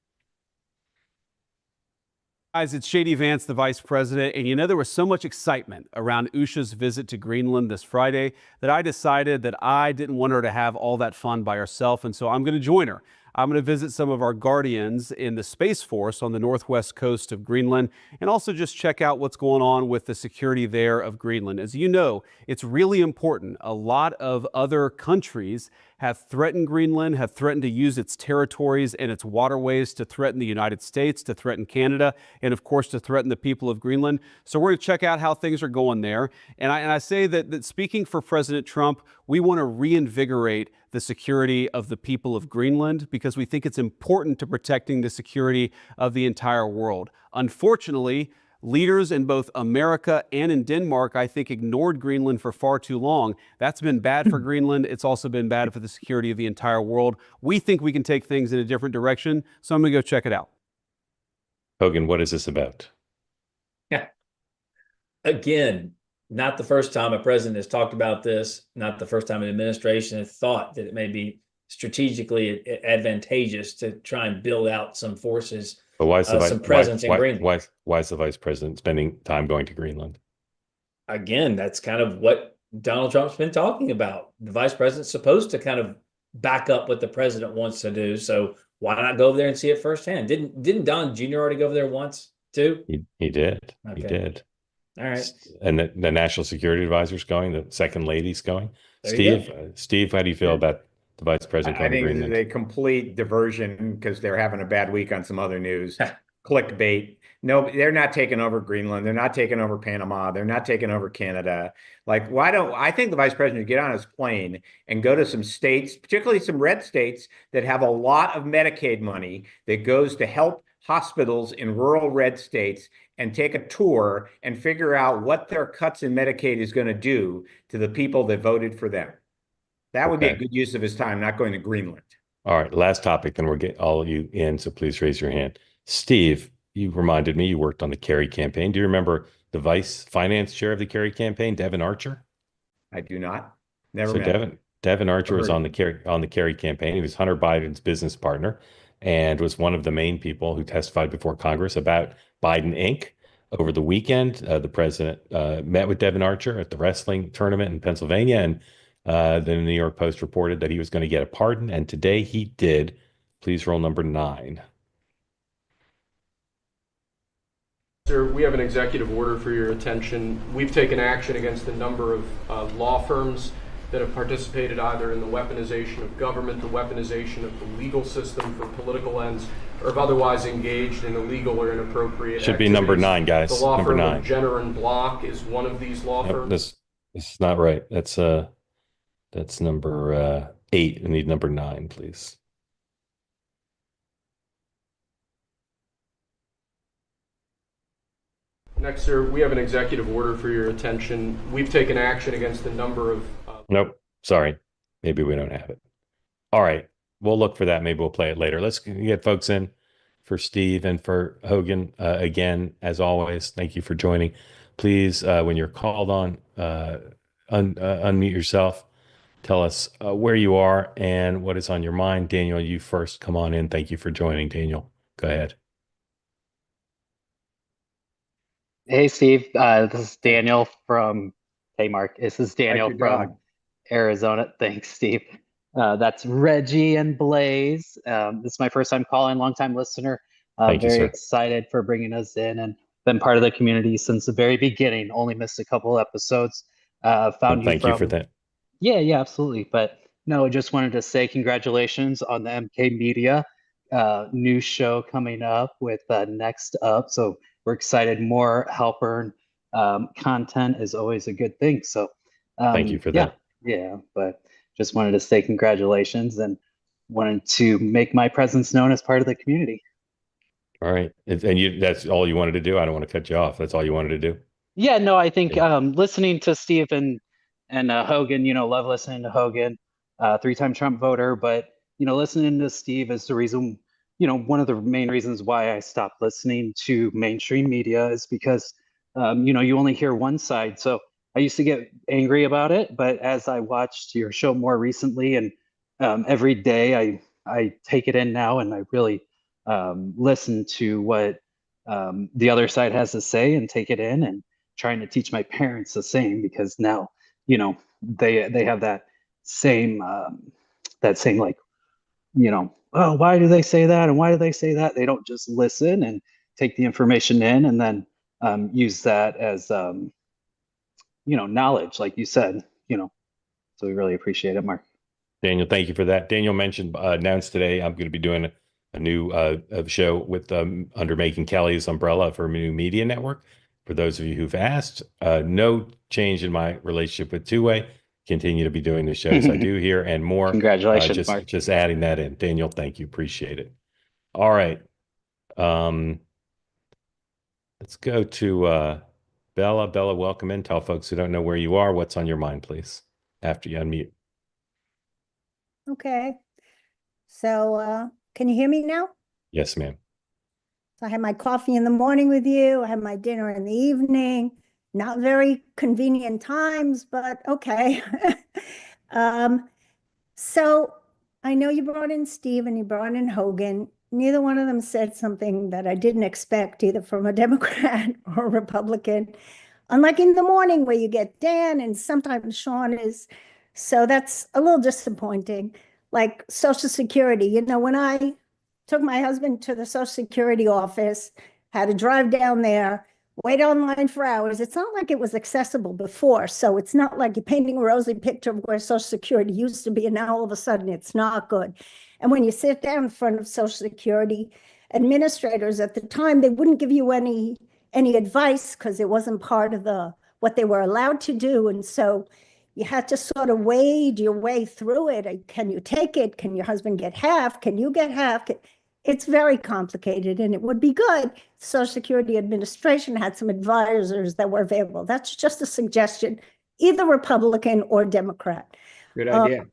Guys, it's Shady Vance, the vice president, and there was so much excitement around Usha's visit to Greenland this Friday that I decided that I didn't want her to have all that fun by herself, and so I'm going to join her. I'm going to visit some of our guardians in the Space Force on the northwest coast of Greenland and also just check out what's going on with the security there of Greenland. As you know, it's really important. A lot of other countries have threatened Greenland, have threatened to use its territories and its waterways to threaten the United States, to threaten Canada, and of course to threaten the people of Greenland. So we're going to check out how things are going there. And I say that speaking for President Trump, we want to reinvigorate the security of the people of Greenland because we think it's important to protecting the security of the entire world. Unfortunately, Leaders in both America and in Denmark, I think, ignored Greenland for far too long. That's been bad for Greenland. It's also been bad for the security of the entire world. We think we can take things in a different direction, so I'm going to go check it out. Hogan, what is this about? Yeah. Again, not the first time a president has talked about this, not the first time an administration has thought that it may be strategically advantageous to try and build out some forces, But why is the some presence in Greenland. Why is the vice president spending time going to Greenland? Again, that's kind of what Donald Trump's been talking about. The vice president's supposed to kind of back up what the president wants to do. So why not go over there and see it firsthand? Didn't Don Jr. already go over there once too? He did. Okay. He did. All right. And the national security advisor's going. The second lady's going. There Steve, how do you feel about the vice president going to I think Greenland? this is a complete diversion because they're having a bad week on some other news. Clickbait. No, they're not taking over Greenland. They're not taking over Panama. They're not taking over Canada. Like, I think the vice president should get on his plane and go to some states, particularly some red states that have a lot of Medicaid money that goes to help hospitals in rural red states, and take a tour and figure out what their cuts in Medicaid is going to do to the people that voted for them. That would be a good use of his time, not going to Greenland. All right, last topic, then we'll get all of you in, so please raise your hand. Steve, you reminded me you worked on the Kerry campaign. Do you remember the vice finance chair of the Kerry campaign, Devon Archer? I do not. Never so met Devon Archer was on the Kerry campaign. He was Hunter Biden's business partner and was one of the main people who testified before Congress about Biden Inc. Over the weekend, the president met with Devon Archer at the wrestling tournament in Pennsylvania, and then the New York Post reported that he was going to get a pardon, and today he did. Please roll number 9. Sir, we have an executive order for your attention. We've taken action against a number of law firms that have participated either in the weaponization of government, the weaponization of the legal system for political ends, or have otherwise engaged in illegal or inappropriate Should activities. be number 9, guys. The law number firm 9. of Jenner and Block is one of these law firms. This is not right. That's number 8. I need number 9, please. Next, sir, we have an executive order for your attention. We've taken action against a number of... Nope. Sorry. Maybe we don't have it. All right. We'll look for that. Maybe we'll play it later. Let's get folks in for Steve and for Hogan. Again, as always, thank you for joining. Please, when you're called on, unmute yourself. Tell us where you are and what is on your mind. Daniel, you first. Come on in. Thank you for joining, Daniel. Go ahead. Hey, Steve. This is Daniel from... Hey, Mark. This is Daniel from Arizona. Thanks, Steve. That's Reggie and Blaze. This is my first time calling, long-time listener. Very excited for bringing us in and been part of the community since the very beginning. Only missed a couple episodes. Thank you for that. Yeah, absolutely. But no, just wanted to say congratulations on the MK Media new show coming up with Next Up. So we're excited. More Halperin content is always a good thing. So thank you for that. Yeah, but just wanted to say congratulations and wanted to make my presence known as part of the community. All right. And that's all you wanted to do? I don't want to cut you off. That's all you wanted to do? Yeah, no, I think listening to Steve and Hogan, love listening to Hogan, 3-time Trump voter, but, listening to Steve is the reason, one of the main reasons why I stopped listening to mainstream media is because, you only hear one side. So I used to get angry about it, but as I watched your show more recently and every day I take it in now and I really listen to what the other side has to say and take it in and trying to teach my parents the same, because now, they have that same like, oh, why do they say that? And why do they say that? They don't just listen and take the information in and then use that as, knowledge, like you said, so we really appreciate it, Mark. Daniel, thank you for that. Daniel announced today, I'm going to be doing a new show with under Megyn Kelly's umbrella for a new media network. For those of you who've asked, no change in my relationship with Two-Way. Continue to be doing the shows I do here and more. Congratulations, Mark. Just adding that in. Daniel, thank you. Appreciate it. All right. Let's go to Bella. Bella, welcome in. Tell folks who don't know where you are, what's on your mind, please, after you unmute. Okay. So, can you hear me now? Yes, ma'am. So I had my coffee in the morning with you. I had my dinner in the evening. Not very convenient times, but okay. So I know you brought in Steve and you brought in Hogan. Neither one of them said something that I didn't expect, either from a Democrat or a Republican. Unlike in the morning where you get Dan and sometimes Sean is. So that's a little disappointing. Like Social Security, when I took my husband to the Social Security office, had to drive down there, wait online for hours. It's not like it was accessible before. So it's not like you're painting a rosy picture of where Social Security used to be, and now all of a sudden it's not good. And when you sit down in front of Social Security administrators at the time, they wouldn't give you any advice because it wasn't part of what they were allowed to do. And so you had to sort of wade your way through it. Can you take it? Can your husband get half? Can you get half? It's very complicated, and it would be good. Social Security Administration had some advisors that were available. That's just a suggestion, either Republican or Democrat. Good idea.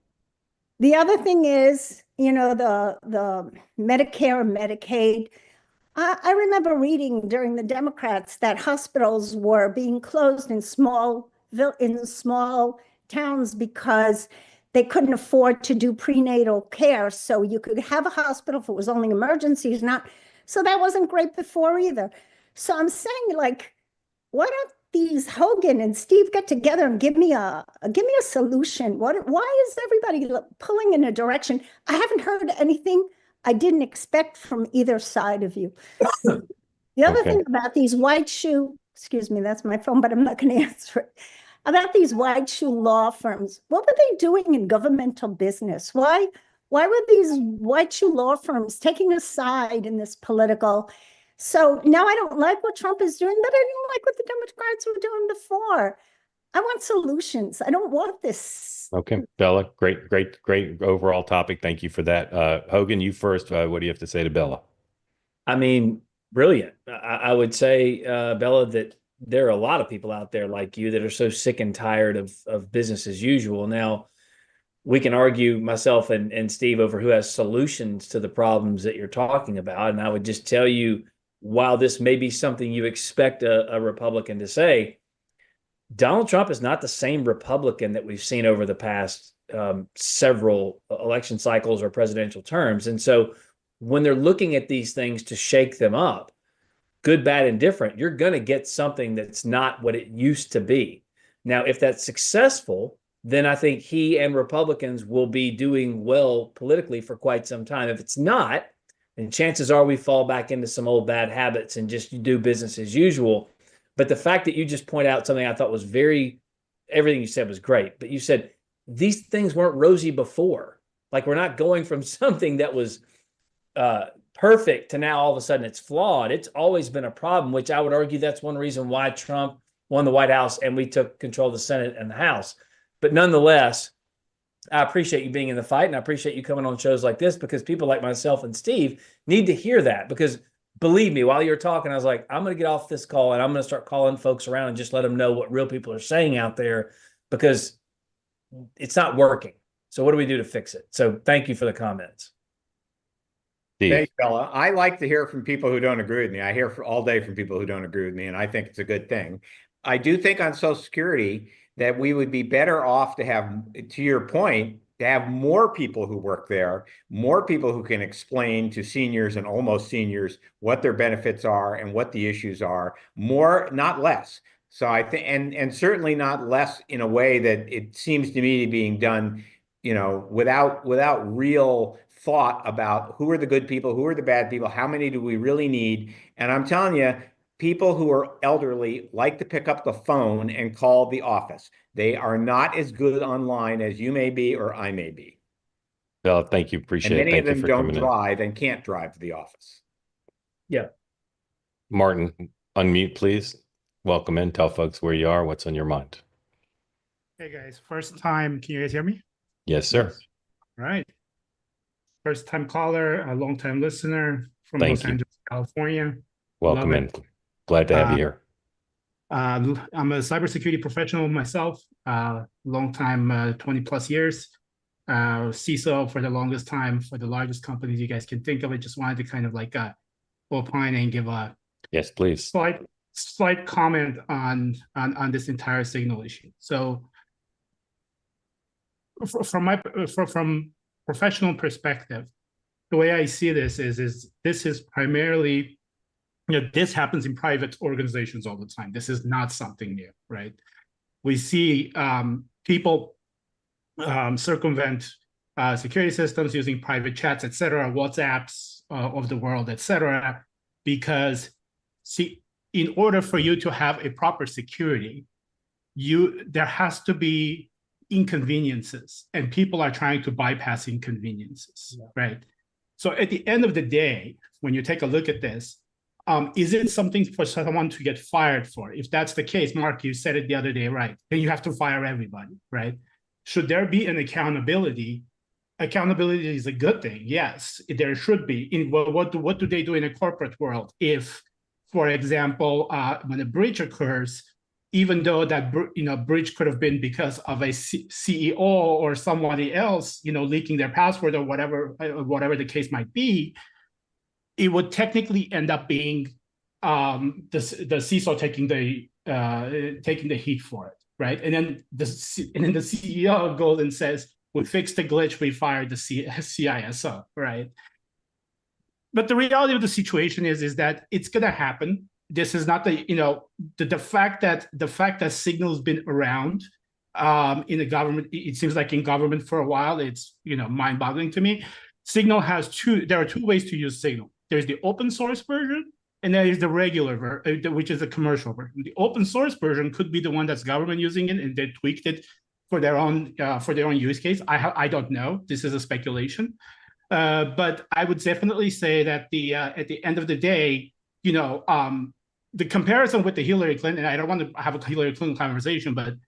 The other thing is, the Medicare and Medicaid. I remember reading during the Democrats that hospitals were being closed in small towns because they couldn't afford to do prenatal care. So you could have a hospital if it was only emergencies, so that wasn't great before either. So I'm saying, like, why don't these Hogan and Steve get together and give me a solution? Why is everybody pulling in a direction? I haven't heard anything I didn't expect from either side of you. The other thing about these white shoe, excuse me, that's my phone, but I'm not going to answer it. About these white shoe law firms, what were they doing in governmental business? Why were these white shoe law firms taking a side in this political? So now I don't like what Trump is doing, but I didn't like what the Democrats were doing before. I want solutions. I don't want this. Okay, Bella, great overall topic. Thank you for that. Hogan, you first. What do you have to say to Bella? I mean, brilliant. I would say, Bella, that there are a lot of people out there like you that are so sick and tired of business as usual. Now, we can argue, myself and Steve, over who has solutions to the problems that you're talking about. And I would just tell you, while this may be something you expect a Republican to say, Donald Trump is not the same Republican that we've seen over the past several election cycles or presidential terms. And so when they're looking at these things to shake them up, good, bad, and different, you're going to get something that's not what it used to be. Now, if that's successful, then I think he and Republicans will be doing well politically for quite some time. If it's not, then chances are we fall back into some old bad habits and just do business as usual. But the fact that you just point out something I thought was everything you said was great. But you said these things weren't rosy before. Like, we're not going from something that was perfect to now all of a sudden it's flawed. It's always been a problem, which I would argue that's one reason why Trump won the White House and we took control of the Senate and the House. But nonetheless, I appreciate you being in the fight, and I appreciate you coming on shows like this, because people like myself and Steve need to hear that. Because believe me, while you're talking, I was like, I'm going to get off this call and I'm going to start calling folks around and just let them know what real people are saying out there, because it's not working. So what do we do to fix it? So thank you for the comments. Thanks, Bella. I like to hear from people who don't agree with me. I hear all day from people who don't agree with me, and I think it's a good thing. I do think on Social Security that we would be better off to have, to your point, to have more people who work there, more people who can explain to seniors and almost seniors what their benefits are and what the issues are. More, not less. So I think, and certainly not less in a way that it seems to me being done, without real thought about who are the good people, who are the bad people, how many do we really need. And I'm telling you, people who are elderly like to pick up the phone and call the office. They are not as good online as you may be or I may be. Well, thank you. Appreciate it. And many of them don't drive and can't drive to the office. Yeah. Martin, unmute, please. Welcome in. Tell folks where you are, what's on your mind. Hey, guys. First time. Can you guys hear me? Yes, sir. All right. First time caller, a long time listener from Los Angeles, California. Welcome in. Glad to have you here. I'm a cybersecurity professional myself, long time, 20 plus years. CISO for the longest time for the largest companies you guys can think of. I just wanted to kind of like opine and give a Yes, please. slight comment on this entire signal issue. So from professional perspective, the way I see this is this is primarily, this happens in private organizations all the time. This is not something new, right? We see people circumvent security systems using private chats, et cetera, WhatsApps of the world, et cetera, because in order for you to have a proper security, there has to be inconveniences, and people are trying to bypass inconveniences, right? So at the end of the day, when you take a look at this, is it something for someone to get fired for? If that's the case, Mark, you said it the other day, right? Then you have to fire everybody, right? Should there be an accountability? Accountability is a good thing. Yes, there should be. What do they do in a corporate world? If, for example, when a breach occurs, even though that breach could have been because of a CEO or somebody else, leaking their password or whatever the case might be, it would technically end up being the CISO taking the heat for it, right? And then the CEO goes and says, "We fixed the glitch. We fired the CISO," right? But the reality of the situation is that it's going to happen. This is not the fact that Signal's been around in the government. It seems like in government for a while. It's mind-boggling to me. Signal has there are two ways to use Signal. There's the open source version, and there is the regular version, which is the commercial version. The open source version could be the one that's government using it, and they tweaked it for their own use case. I don't know. This is a speculation, but I would definitely say that at the end of the day, the comparison with the Hillary Clinton. I don't want to have a Hillary Clinton conversation, but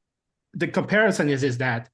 the comparison is that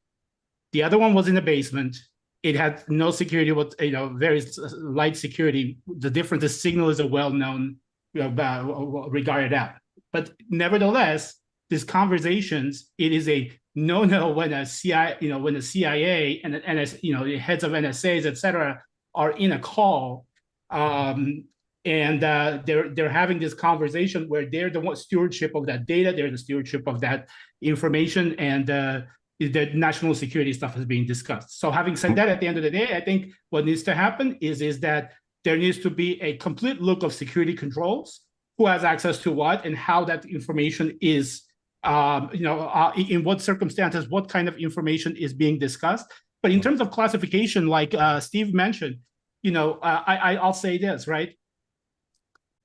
the other one was in the basement. It had no security, very light security. The difference is Signal is a well-known, regarded app. But nevertheless, these conversations, it is a no-no when a CIA and the heads of NSAs, et cetera, are in a call, and they're having this conversation where they're the stewardship of that data, they're the stewardship of that information, and the national security stuff is being discussed. So having said that, at the end of the day, I think what needs to happen is that there needs to be a complete look of security controls, who has access to what, and how that information is, in what circumstances, what kind of information is being discussed. But in terms of classification, like Steve mentioned, I'll say this, right?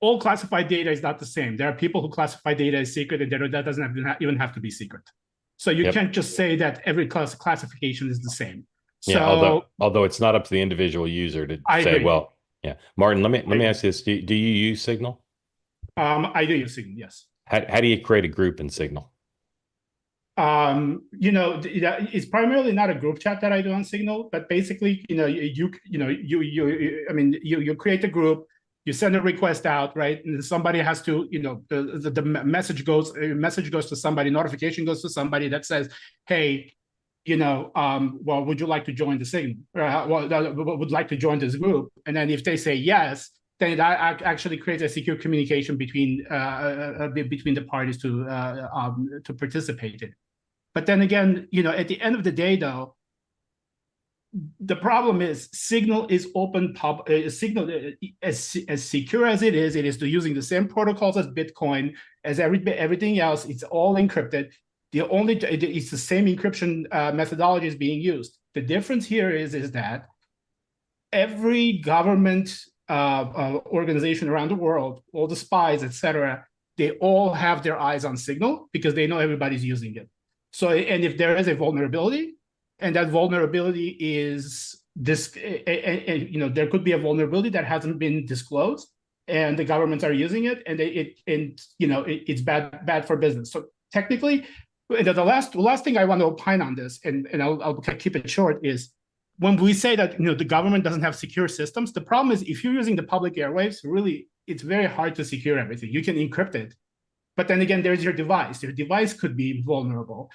All classified data is not the same. There are people who classify data as secret, and that doesn't even have to be secret. So you can't just say that every classification is the same. So, although it's not up to the individual user to say, agree. Well, yeah. Martin, let me ask you this: do you use Signal? I do use Signal, yes. How do you create a group in Signal? It's primarily not a group chat that I do on Signal, but basically, you create a group. You send a request out, right? And somebody has to, the message goes to somebody, notification goes to somebody that says, hey, well, would you like to join the Signal? Would like to join this group? And then if they say yes, then it actually creates a secure communication between the parties to participate in. But then again, at the end of the day, though, the problem is Signal is open Signal as secure as it is using the same protocols as Bitcoin, as everything else. It's all encrypted. It's the same encryption methodology is being used. The difference here is that every government organization around the world, all the spies, etc., they all have their eyes on Signal because they know everybody's using it. So, and if there is a vulnerability, and that vulnerability is this, there could be a vulnerability that hasn't been disclosed, and the governments are using it, and it's bad for business. So technically, the last thing I want to opine on this, and I'll keep it short, is when we say that the government doesn't have secure systems. The problem is if you're using the public airwaves, really it's very hard to secure everything. You can encrypt it, but then again, there's your device. Your device could be vulnerable.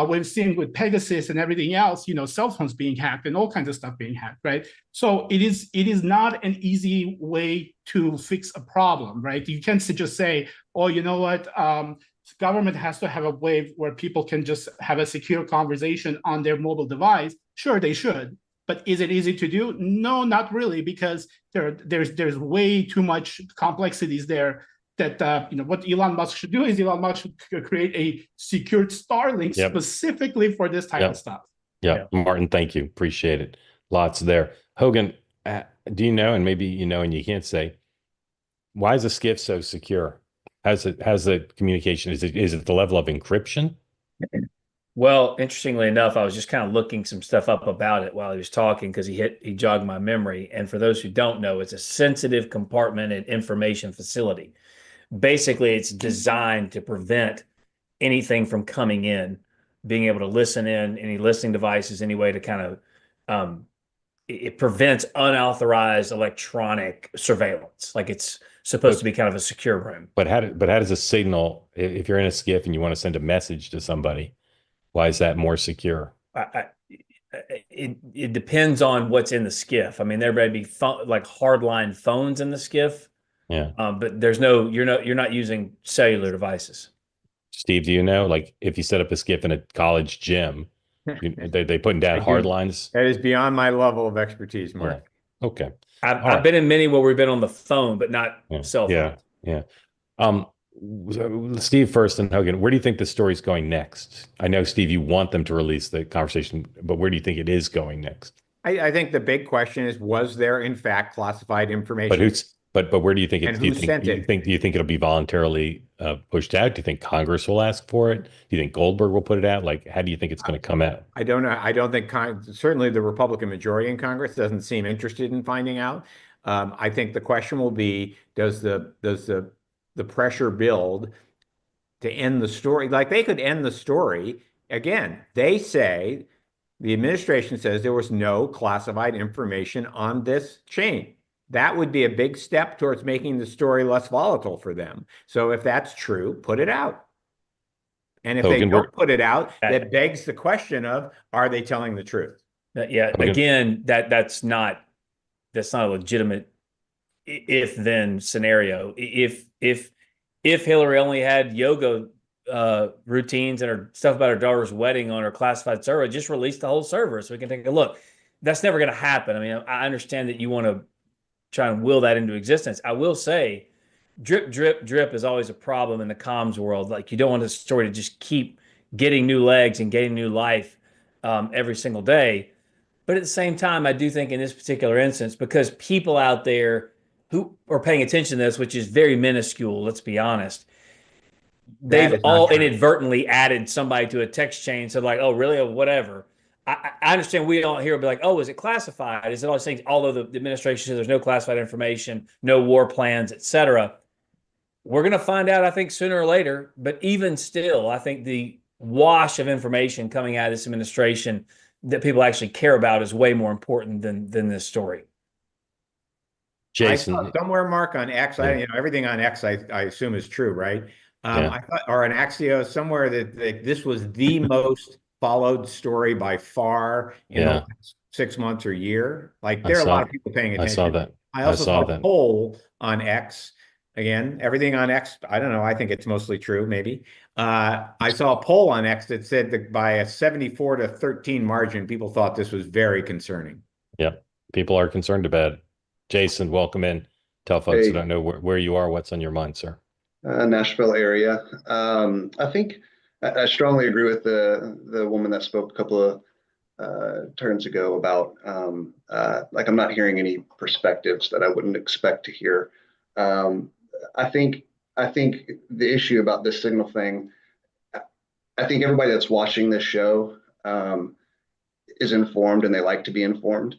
We've seen with Pegasus and everything else, cell phones being hacked and all kinds of stuff being hacked, right? So it is not an easy way to fix a problem, right? You can't just say, oh, you know what? Government has to have a way where people can just have a secure conversation on their mobile device. Sure, they should. But is it easy to do? No, not really, because there's way too much complexities there. That what Elon Musk should do is Elon Musk should create a secured Starlink specifically for this type of stuff. Yeah, Martin, thank you. Appreciate it. Lots there. Hogan, do you know, and maybe you know and you can't say, why is the SCIF so secure? How's the communication? Is it the level of encryption? Well, interestingly enough, I was just kind of looking some stuff up about it while he was talking because he jogged my memory. And for those who don't know, it's a sensitive compartmented information facility. Basically, it's designed to prevent anything from coming in, being able to listen in, any listening devices, any way to kind of, it prevents unauthorized electronic surveillance. Like it's supposed to be kind of a secure room. But how does a signal, if you're in a SCIF and you want to send a message to somebody, why is that more secure? It depends on what's in the SCIF. I mean, there may be like hardline phones in the SCIF. Yeah. But you're not using cellular devices. Steve, do you know, like if you set up a SCIF in a college gym, they putting down hard lines? That is beyond my level of expertise, Mark. Yeah. Okay. I've been in many where we've been on the phone, but not cell phone. Yeah. Steve first and Hogan, where do you think the story's going next? I know, Steve, you want them to release the conversation, but where do you think it is going next? I think the big question is, was there in fact classified information? But where do you think it? Do you think it'll be voluntarily pushed out? Do you think Congress will ask for it? Do you think Goldberg will put it out? Like, how do you think it's going to come out? I don't know. I don't think certainly the Republican majority in Congress doesn't seem interested in finding out. I think the question will be: does the pressure build to end the story? Like they could end the story again. They say the administration says there was no classified information on this chain. That would be a big step towards making the story less volatile for them. So if that's true, put it out. And if they don't put it out, that begs the question of, are they telling the truth? Yeah. Again, that's not a legitimate if-then scenario. If Hillary only had yoga routines and her stuff about her daughter's wedding on her classified server, just release the whole server so we can take a look. That's never going to happen. I mean, I understand that you want to try and will that into existence. I will say drip, drip, drip is always a problem in the comms world. Like you don't want the story to just keep getting new legs and getting new life every single day. But at the same time, I do think in this particular instance, because people out there who are paying attention to this, which is very minuscule, let's be honest, they've all inadvertently added somebody to a text chain. So like, oh, really? Or whatever. I understand we don't hear be like, oh, is it classified? Is it all these things? Although the administration says there's no classified information, no war plans, et cetera. We're going to find out, I think, sooner or later. But even still, I think the wash of information coming out of this administration that people actually care about is way more important than this story. Jason, I saw somewhere, Mark, on X, everything on X, I assume is true, right? I thought, or on Axios, somewhere that this was the most followed story by far in the last 6 months or year. Like there are a lot of people paying attention. I saw that. I also saw a poll on X. Again, everything on X, I don't know. I think it's mostly true, maybe. I saw a poll on X that said that by a 74-13 margin, people thought this was very concerning. Yeah, people are concerned about it. Jason, welcome in. Tell folks who don't know where you are, what's on your mind, sir. Nashville area. I think I strongly agree with the woman that spoke a couple of turns ago about like I'm not hearing any perspectives that I wouldn't expect to hear. I think the issue about this signal thing, I think everybody that's watching this show is informed and they like to be informed.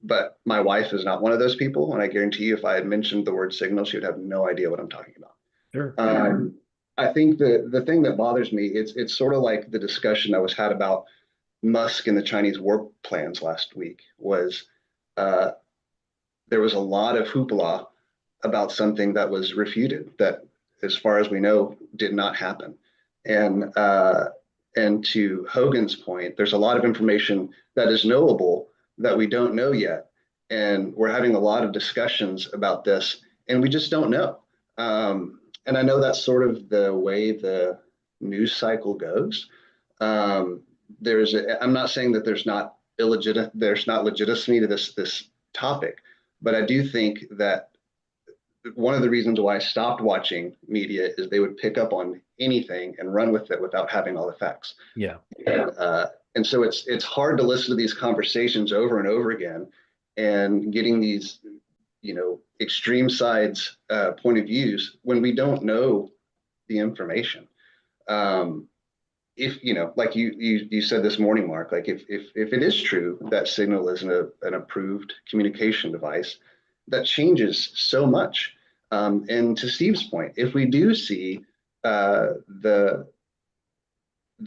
But my wife is not one of those people, and I guarantee you, if I had mentioned the word signal, she would have no idea what I'm talking about. Sure. I think the thing that bothers me, it's sort of like the discussion that was had about Musk and the Chinese war plans last week. Was there was a lot of hoopla about something that was refuted, that, as far as we know, did not happen. And to Hogan's point, there's a lot of information that is knowable that we don't know yet. And we're having a lot of discussions about this, and we just don't know. And I know that's sort of the way the news cycle goes. I'm not saying that there's not legitimacy to this topic, but I do think that one of the reasons why I stopped watching media is they would pick up on anything and run with it without having all the facts. Yeah. And so it's hard to listen to these conversations over and over again and getting these, extreme sides point of views when we don't know the information. If, like you said this morning, Mark, like if it is true that Signal is an approved communication device, that changes so much. And to Steve's point, if we do see the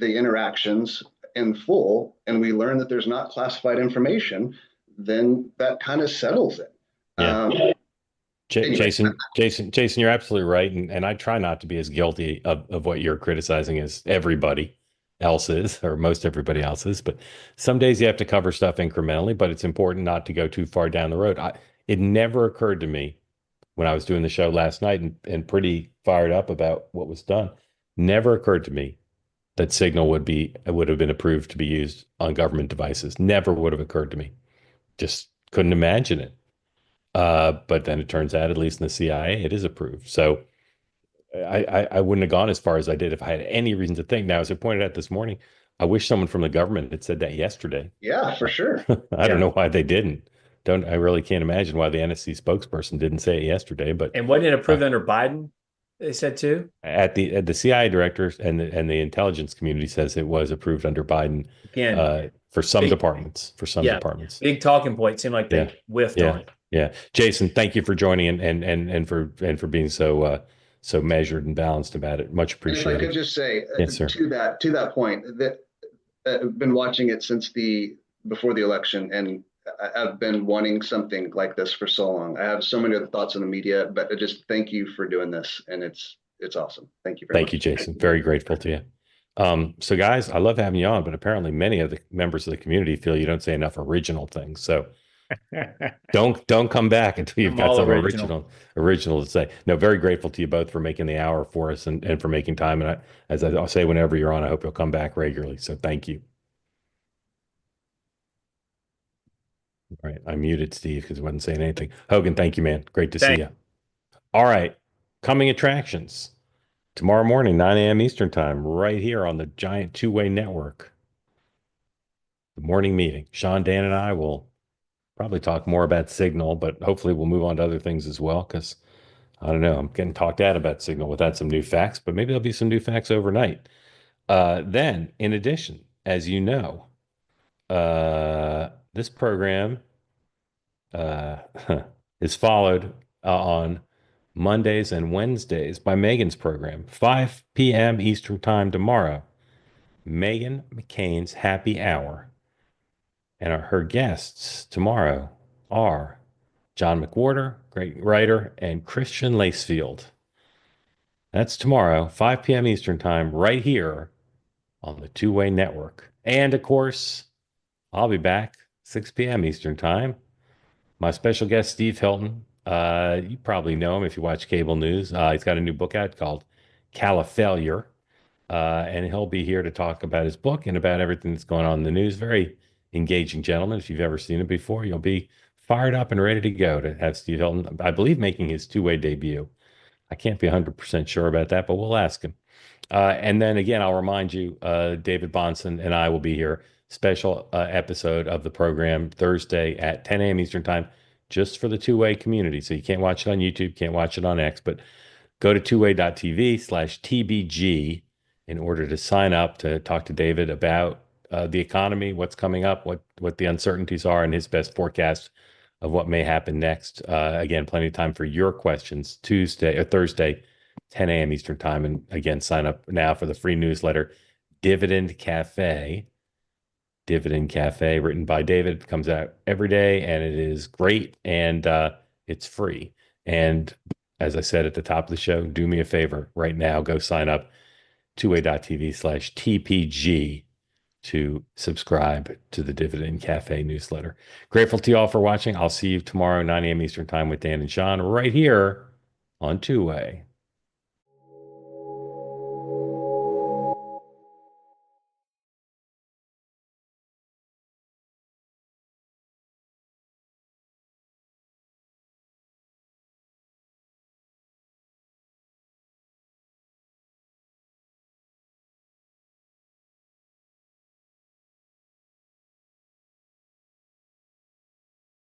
interactions in full and we learn that there's not classified information, then that kind of settles it. Yeah. Anyway. Jason, you're absolutely right. And I try not to be as guilty of what you're criticizing as everybody else is, or most everybody else is. But some days you have to cover stuff incrementally, but it's important not to go too far down the road. It never occurred to me when I was doing the show last night and pretty fired up about what was done, never occurred to me that Signal would have been approved to be used on government devices. Never would have occurred to me. Just couldn't imagine it. But then it turns out, at least in the CIA, it is approved. So I wouldn't have gone as far as I did if I had any reason to think. Now, as I pointed out this morning, I wish someone from the government had said that yesterday. Yeah, for sure. I don't know why they didn't. I really can't imagine why the NSC spokesperson didn't say it yesterday. But wasn't it approved under Biden? They said too. At the CIA director and the intelligence community says it was approved under Biden. Again, for some departments. Departments, big talking point. Seemed like they whiffed on it. Yeah, Jason, thank you for joining and for being so measured and balanced about it. Much appreciated. And if I could just say, yes, sir. to that point, that I've been watching it since before the election, and I've been wanting something like this for so long. I have so many other thoughts on the media, but I just thank you for doing this, and it's awesome. Thank you very much. Thank you, Jason. Very grateful to you. So guys, I love having you on, but apparently many of the members of the community feel you don't say enough original things. So don't come back until you've got something original to say. No, very grateful to you both for making the hour for us and for making time. And as I'll say, whenever you're on, I hope you'll come back regularly. So thank you. All right. I muted Steve because he wasn't saying anything. Hogan, thank you, man. Great to see you. All right. Coming attractions. Tomorrow morning, 9 a.m. Eastern time, right here on the giant two-way network. The morning meeting. Sean, Dan, and I will probably talk more about Signal, but hopefully we'll move on to other things as well, because I don't know, I'm getting talked at about Signal without some new facts, but maybe there'll be some new facts overnight. Then, in addition, as you know, this program is followed on Mondays and Wednesdays by Megan's program, 5 p.m. Eastern time tomorrow. Megan McCain's Happy Hour. And her guests tomorrow are John McWhorter, great writer, and Christian Lacefield. That's tomorrow, 5 p.m. Eastern time, right here on the Two-Way Network. And, of course, I'll be back 6 p.m. Eastern time. My special guest, Steve Hilton. You probably know him if you watch cable news. He's got a new book out called Califailure. And he'll be here to talk about his book and about everything that's going on in the news. Very engaging gentleman. If you've ever seen it before, you'll be fired up and ready to go to have Steve Hilton, I believe, making his two-way debut. I can't be 100% sure about that, but we'll ask him. And then again, I'll remind you, David Bonson and I will be here. Special episode of the program Thursday at 10 a.m. Eastern time, just for the two-way community. So you can't watch it on YouTube, can't watch it on X, but go to twoway.tv/TBG in order to sign up to talk to David about the economy, what's coming up, what the uncertainties are, and his best forecast of what may happen next. Again, plenty of time for your questions. Thursday, 10 a.m. Eastern time. And again, sign up now for the free newsletter, Dividend Cafe. Dividend Cafe, written by David, comes out every day, and it is great, and it's free. And as I said at the top of the show, do me a favor right now, go sign up tway.tv/TPG to subscribe to the Dividend Cafe newsletter. Grateful to you all for watching. I'll see you tomorrow, 9 a.m. Eastern Time with Dan and Sean right here on Two Way.